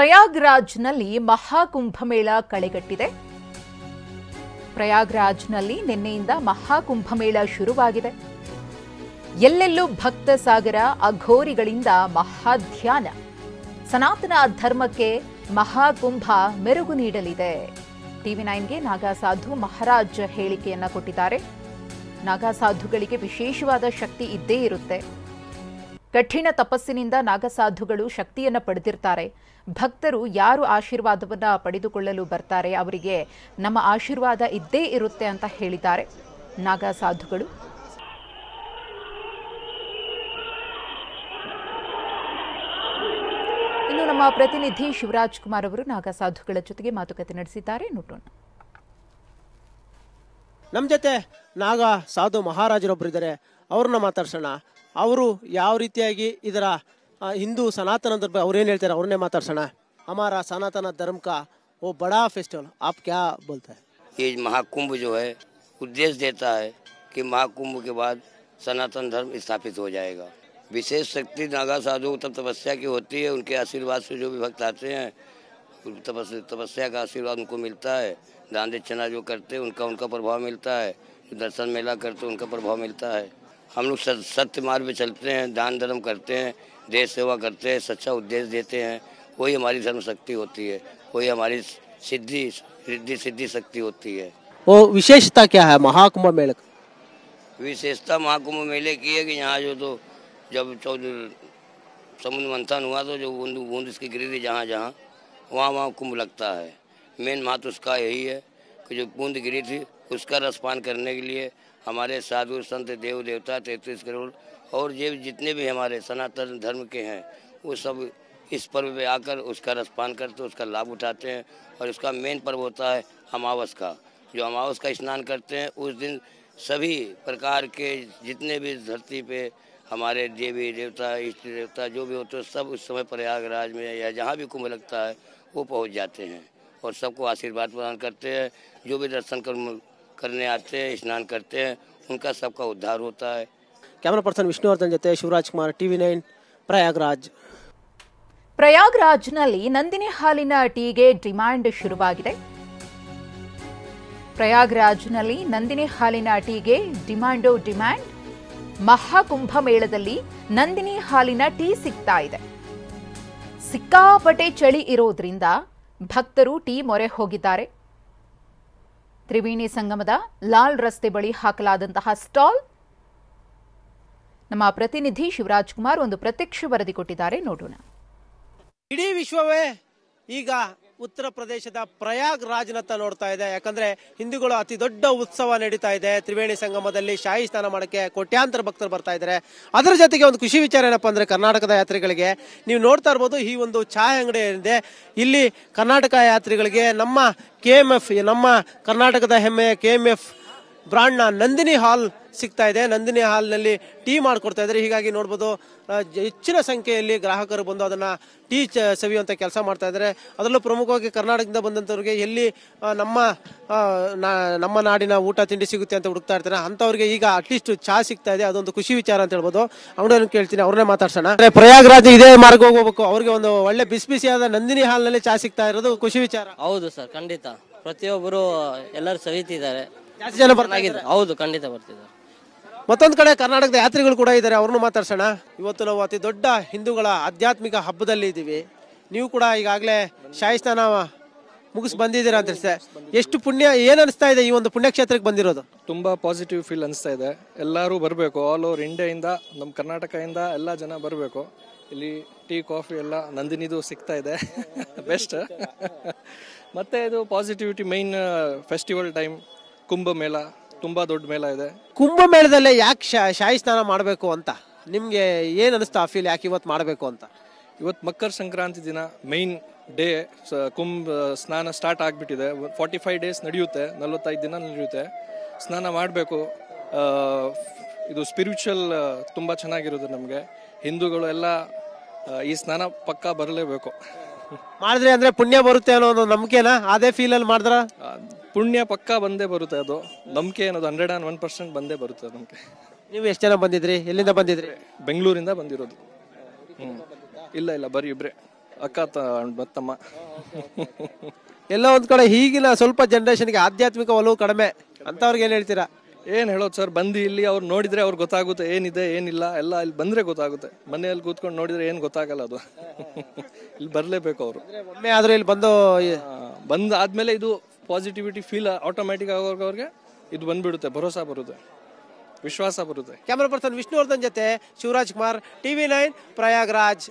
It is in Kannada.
ಪ್ರಯಾಗ್ರಾಜ್ನಲ್ಲಿ ಮಹಾಕುಂಭಮೇಳ ಕಳೆಗಟ್ಟಿದೆ. ಪ್ರಯಾಗ್ರಾಜ್ನಲ್ಲಿ ನಿನ್ನೆಯಿಂದ ಮಹಾಕುಂಭಮೇಳ ಶುರುವಾಗಿದೆ. ಎಲ್ಲೆಲ್ಲೂ ಭಕ್ತ ಸಾಗರ, ಅಘೋರಿಗಳಿಂದ ಮಹಾಧ್ಯಾನ. ಸನಾತನ ಧರ್ಮಕ್ಕೆ ಮಹಾಕುಂಭ ಮೆರುಗು ನೀಡಲಿದೆ. TV9ಗೆ ನಾಗಾಸಾಧು ಮಹಾರಾಜ್ ಹೇಳಿಕೆಯನ್ನ ಕೊಟ್ಟಿದ್ದಾರೆ. ನಾಗಾಸಾಧುಗಳಿಗೆ ವಿಶೇಷವಾದ ಶಕ್ತಿ ಇದ್ದೇ ಇರುತ್ತೆ. ಕಠಿಣ ತಪಸ್ಸಿನಿಂದ ನಾಗಸಾಧುಗಳು ಶಕ್ತಿಯನ್ನು ಪಡೆದಿರ್ತಾರೆ. ಭಕ್ತರು ಯಾರು ಆಶೀರ್ವಾದವನ್ನ ಪಡೆದುಕೊಳ್ಳಲು ಬರ್ತಾರೆ ಅವರಿಗೆ ನಮ್ಮ ಆಶೀರ್ವಾದ ಇದ್ದೇ ಇರುತ್ತೆ ಅಂತ ಹೇಳಿದ್ದಾರೆ ನಾಗಸಾಧುಗಳು. ಇನ್ನು ನಮ್ಮ ಪ್ರತಿನಿಧಿ ಶಿವರಾಜ್ ಕುಮಾರ್ ಅವರು ನಾಗಸಾಧುಗಳ ಜೊತೆಗೆ ಮಾತುಕತೆ ನಡೆಸಿದ್ದಾರೆ. ನೋಡೋಣ. ನಮ್ಮ ಜೊತೆ ನಾಗ ಸಾಧು ಮಹಾರಾಜರೊಬ್ಬರಿದ್ದಾರೆ, ಅವ್ರನ್ನ ಮಾತಾಡ್ಸೋಣ. ಅವರು ಯಾವ ರೀತಿಯಾಗಿ ಇದರ ಹಿಂದೂ सनातन धर्म ಅವ್ರೇನು ಹೇಳ್ತಾರೆ ಅವ್ರನ್ನೇ ಮಾತಾಡ್ಸೋಣ. हमारा सनातन धर्म का वो बड़ा फेस्टिवल आप क्या बोलते हैं? ये महाकुंभ जो है उद्देश्य देता है कि महाकुंभ के बाद सनातन धर्म स्थापित हो जाएगा. विशेष शक्ति नागा साधु तब तपस्या की होती है. उनके आशीर्वाद से जो भी भक्त आते हैं तपस्या का आशीर्वाद उनको मिलता है. दान दक्षिणा जो करते हैं उनका प्रभाव मिलता है. जो दर्शन मेला करते हैं उनका प्रभाव मिलता है. हम लोग सत्य मार्ग में चलते हैं, दान धर्म करते हैं, देश सेवा करते हैं, सच्चा उद्देश्य देते हैं. वही हमारी धर्म शक्ति होती है, वही हमारी सिद्धि शक्ति होती है. वो विशेषता क्या है महाकुंभ मेले? विशेषता महाकुंभ मेले की है कि यहाँ जो तो जब समुद्र मंथन हुआ तो जो बूंद इसकी गिरी थी जहाँ जहाँ वहाँ कुंभ लगता है. मेन महत्व उसका यही है कि जो बूंद गिरी थी उसका रसपान करने के लिए हमारे साधु संत देव देवता 33 करोड़ और ये जितने भी हमारे सनातन धर्म के हैं वो सब इस पर्व पे आकर उसका रसपान करते, उसका लाभ उठाते हैं. और उसका मेन पर्व होता है अमावस का. जो अमावस का स्नान करते हैं उस दिन सभी प्रकार के जितने भी धरती पे हमारे देवी देवता इष्ट देवता जो भी होते हैं सब उस समय प्रयागराज में या जहाँ भी कुंभ लगता है वो पहुँच जाते हैं और सबको आशीर्वाद प्रदान करते हैं. जो भी दर्शन करने आते हैं, स्नान करते हैं, उनका सबका उद्धार होता है. कैमरा पर्सन विष्णुवर्धन जೊತೆ ಶಿವರಾಜ್ ಕುಮಾರ್, TV9 ಪ್ರಯಾಗ್ರಾಜ್. ಪ್ರಯಾಗ್ರಾಜ್ನಲ್ಲಿ ನಂದಿನಿ ಹಾಲಿನ ಟೀಗೆ ಡಿಮ್ಯಾಂಡ್ ಶುರುವಾಗಿದೆ. ಪ್ರಯಾಗ್ರಾಜ್ನಲ್ಲಿ ನಂದಿನಿ ಹಾಲಿನ ಟೀಗೆ ಡಿಮ್ಯಾಂಡ್. ಮಹಾಕುಂಭ ಮೇಳದಲ್ಲಿ ನಂದಿನಿ ಹಾಲಿನ ಟೀ ಸಿಗ್ತಾ ಇದೆ. ಸಿಕ್ಕಾಪಟ್ಟೆ ಚಳಿ ಇರೋದ್ರಿಂದ ಭಕ್ತರು ಟೀ ಮೊರೆ ಹೋಗಿದ್ದಾರೆ. ತ್ರಿವೇಣಿ ಸಂಗಮದ ಲಾಲ್ ರಸ್ತೆ ಬಳಿ ಹಾಕಲಾದಂತಹ ಸ್ಟಾಲ್. ನಮ್ಮ ಪ್ರತಿನಿಧಿ ಶಿವರಾಜ್ ಕುಮಾರ್ ಒಂದು ಪ್ರತ್ಯಕ್ಷ ವರದಿ ಕೊಟ್ಟಿದ್ದಾರೆ, ನೋಡೋಣ. ಇಡೀ ವಿಶ್ವವೇ ಈಗ ಉತ್ತರ ಪ್ರದೇಶದ ಪ್ರಯಾಗ್ರಾಜ್ನತ್ತ ನೋಡ್ತಾ ಇದೆ. ಯಾಕಂದ್ರೆ ಹಿಂದೂಗಳು ಅತಿ ದೊಡ್ಡ ಉತ್ಸವ ನಡೀತಾ ಇದೆ. ತ್ರಿವೇಣಿ ಸಂಗಮದಲ್ಲಿ ಶಾಹಿ ಸ್ನಾನ ಮಾಡಕ್ಕೆ ಕೋಟ್ಯಾಂತರ ಭಕ್ತರು ಬರ್ತಾ ಇದ್ದಾರೆ. ಅದರ ಜೊತೆಗೆ ಒಂದು ಖುಷಿ ವಿಚಾರ ಏನಪ್ಪಾ ಅಂದ್ರೆ ಕರ್ನಾಟಕದ ಯಾತ್ರಿಗಳಿಗೆ ನೀವು ನೋಡ್ತಾ ಇರಬಹುದು ಈ ಒಂದು ಚಾಯ್ ಅಂಗಡಿ ಏನಿದೆ ಇಲ್ಲಿ ಕರ್ನಾಟಕ ಯಾತ್ರಿಗಳಿಗೆ ನಮ್ಮ KMF ನಮ್ಮ ಕರ್ನಾಟಕದ ಹೆಮ್ಮೆಯ KMF ಬ್ರಾಂಡ್ನ ನಂದಿನಿ ಹಾಲ್ ಸಿಗ್ತಾ ಇದೆ. ನಂದಿನಿ ಹಾಲ್ನಲ್ಲಿ ಟೀ ಮಾಡ್ಕೊಡ್ತಾ ಇದ್ದಾರೆ. ಹೀಗಾಗಿ ನೋಡ್ಬೋದು ಹೆಚ್ಚಿನ ಸಂಖ್ಯೆಯಲ್ಲಿ ಗ್ರಾಹಕರು ಬಂದು ಅದನ್ನ ಟೀ ಸವಿಯುವಂತ ಕೆಲಸ ಮಾಡ್ತಾ ಇದ್ದಾರೆ. ಅದರಲ್ಲೂ ಪ್ರಮುಖವಾಗಿ ಕರ್ನಾಟಕದಿಂದ ಬಂದಂತವ್ರಿಗೆ ಎಲ್ಲಿ ನಮ್ಮ ನಾಡಿನ ಊಟ ತಿಂಡಿ ಸಿಗುತ್ತೆ ಅಂತ ಹುಡುಕ್ತಾ ಇರ್ತಾರೆ. ಅಂತವ್ರಿಗೆ ಈಗ ಅಟ್ಲೀಸ್ಟ್ ಚಾ ಸಿಗ್ತಾ ಇದೆ. ಅದೊಂದು ಖುಷಿ ವಿಚಾರ ಅಂತ ಹೇಳ್ಬೋದು. ಅಂಗಡಿಯನ್ನು ಕೇಳ್ತೀನಿ, ಅವ್ರನ್ನೇ ಮಾತಾಡ್ಸೋಣ. ಪ್ರಯಾಗ್ರಾಜ್ ಇದೇ ಮಾರ್ಗ ಹೋಗ್ಬೇಕು, ಅವ್ರಿಗೆ ಒಂದು ಒಳ್ಳೆ ಬಿಸಿ ಬಿಸಿಯಾದ ನಂದಿನಿ ಹಾಲ್ನಲ್ಲಿ ಚಾ ಸಿಗ್ತಾ ಇರೋದು ಖುಷಿ ವಿಚಾರ. ಹೌದು ಸರ್, ಖಂಡಿತ ಪ್ರತಿಯೊಬ್ಬರು ಎಲ್ಲರೂ ಸವಿತಿದ್ದಾರೆ. ಜಾಸ್ತಿ ಜನ ಬರ್ತಾಗಿದ್ದಾರೆ. ಹೌದು, ಖಂಡಿತ ಬರ್ತಿದ್ದಾರೆ. ಮತ್ತೊಂದು ಕಡೆ ಕರ್ನಾಟಕದ ಯಾತ್ರಿಗಳು ಕೂಡ ಇದ್ದಾರೆ, ಅವ್ರನ್ನು ಮಾತಾಡ್ಸೋಣ. ಇವತ್ತು ನಾವು ಅತಿ ದೊಡ್ಡ ಹಿಂದೂಗಳ ಆಧ್ಯಾತ್ಮಿಕ ಹಬ್ಬದಲ್ಲಿ ಇದ್ದೀವಿ. ನೀವು ಕೂಡ ಈಗಾಗಲೇ ಶಾಹಿ ಸ್ನಾನ ಮುಗಿಸ್ ಬಂದಿದ್ದೀರಾ ಅಂತ ಅನ್ಸುತ್ತೆ. ಎಷ್ಟು ಪುಣ್ಯ, ಏನ್ ಅನಿಸ್ತಾ ಇದೆ ಈ ಒಂದು ಪುಣ್ಯಕ್ಷೇತ್ರಕ್ಕೆ ಬಂದಿರೋದು? ತುಂಬಾ ಪಾಸಿಟಿವ್ ಫೀಲ್ ಅನಿಸ್ತಾ ಇದೆ. ಎಲ್ಲರೂ ಬರಬೇಕು, ಆಲ್ ಓವರ್ ಇಂಡಿಯಾದಿಂದ, ನಮ್ಮ ಕರ್ನಾಟಕದಿಂದ ಎಲ್ಲ ಜನ ಬರಬೇಕು. ಇಲ್ಲಿ ಟೀ ಕಾಫಿ ಎಲ್ಲ ನಂದಿನಿದು ಸಿಗ್ತಾ ಇದೆ ಬೆಸ್ಟ್. ಮತ್ತೆ ಇದು positivity main festival time. Kumbh Mela ತುಂಬಾ ದೊಡ್ಡ ಮೇಳ ಇದೆ. ಕುಂಭ ಮೇಳದಲ್ಲೇ ಯಾಕೆ ಶಾಹಿ ಸ್ನಾನ ಮಾಡಬೇಕು ಅಂತ ನಿಮ್ಗೆ ಏನ್ ಅನಿಸ್ತಾ? ಫೀಲ್ ಯಾಕೆ ಇವತ್ತು ಮಾಡಬೇಕು ಅಂತ? ಇವತ್ತು ಮಕರ ಸಂಕ್ರಾಂತಿ ದಿನ ಮೈನ್ ಡೇ. ಕುಂಭ ಸ್ನಾನ ಸ್ಟಾರ್ಟ್ ಆಗಿಬಿಟ್ಟಿದೆ. 45 ಡೇಸ್ ನಡೆಯುತ್ತೆ, 45 ದಿನ ನಡೆಯುತ್ತೆ. ಸ್ನಾನ ಮಾಡಬೇಕು. ಇದು ಸ್ಪಿರಿಚುವಲ್ ತುಂಬ ಚೆನ್ನಾಗಿರೋದು ನಮಗೆ. ಹಿಂದೂಗಳು ಎಲ್ಲ ಈ ಸ್ನಾನ ಪಕ್ಕಾ ಬರಲೇಬೇಕು. ಮಾಡಿದ್ರೆ ಅಂದ್ರೆ ಪುಣ್ಯ ಬರುತ್ತೆ ಅನ್ನೋ ಒಂದು ನಂಬಿಕೆನಾ? ಅದೇ ಫೀಲ್ ಅಲ್ಲಿ ಮಾಡಿದ್ರ ಪುಣ್ಯ ಪಕ್ಕಾ ಬಂದೇ ಬರುತ್ತೆ. ಅದು ನಂಬಿಕೆ ಅನ್ನೋದು 101% ಬಂದೇ ಬರುತ್ತೆ ನಮಗೆ. ನೀವು ಎಷ್ಟು ಜನ ಬಂದಿದ್ರಿ? ಎಲ್ಲಿಂದ ಬಂದಿದ್ರಿ? ಬೆಂಗಳೂರಿಂದ ಬಂದಿರೋದು. ಇಲ್ಲ ಬರೀ ಇಬ್ರೆ. ಅಕ್ಕ ತಮ್ಮ. ಎಲ್ಲ ಒಂದ್ ಕಡೆ ಈಗಿನ ಸ್ವಲ್ಪ ಜನರೇಷನ್ಗೆ ಆಧ್ಯಾತ್ಮಿಕ ಒಲವು ಕಡಿಮೆ ಅಂತವ್ರಿಗೆ ಏನ್ ಹೇಳ್ತೀರಾ? ಏನ್ ಹೇಳೋದು ಸರ್, ಬಂದು ಇಲ್ಲಿ ಅವ್ರು ನೋಡಿದ್ರೆ ಅವ್ರಿಗೆ ಗೊತ್ತಾಗುತ್ತೆ ಏನಿದೆ ಏನಿಲ್ಲ ಎಲ್ಲ. ಇಲ್ಲಿ ಬಂದ್ರೆ ಗೊತ್ತಾಗುತ್ತೆ, ಮನೆಯಲ್ಲಿ ಕೂತ್ಕೊಂಡು ನೋಡಿದ್ರೆ ಏನ್ ಗೊತ್ತಾಗಲ್ಲ ಅದು. ಇಲ್ಲಿ ಬರ್ಲೇಬೇಕು ಅವರು. ಒಮ್ಮೆ ಆದ್ರೂ ಇಲ್ಲಿ ಬಂದ್ ಆದ್ಮೇಲೆ ಇದು ಪಾಸಿಟಿವಿಟಿ ಫೀಲ್ ಆಟೋಮ್ಯಾಟಿಕ್ ಆಗೋರ್ಗೆ ಇದು ಬಂದ್ಬಿಡುತ್ತೆ, ಭರೋಸಾ ಬರುತ್ತೆ, ವಿಶ್ವಾಸ ಬರುತ್ತೆ. ಕ್ಯಾಮರಾ ಪರ್ಸನ್ ವಿಷ್ಣುವರ್ಧನ್ ಜೊತೆ ಶಿವರಾಜ್ ಕುಮಾರ್, TV9 ಪ್ರಯಾಗ್ರಾಜ್.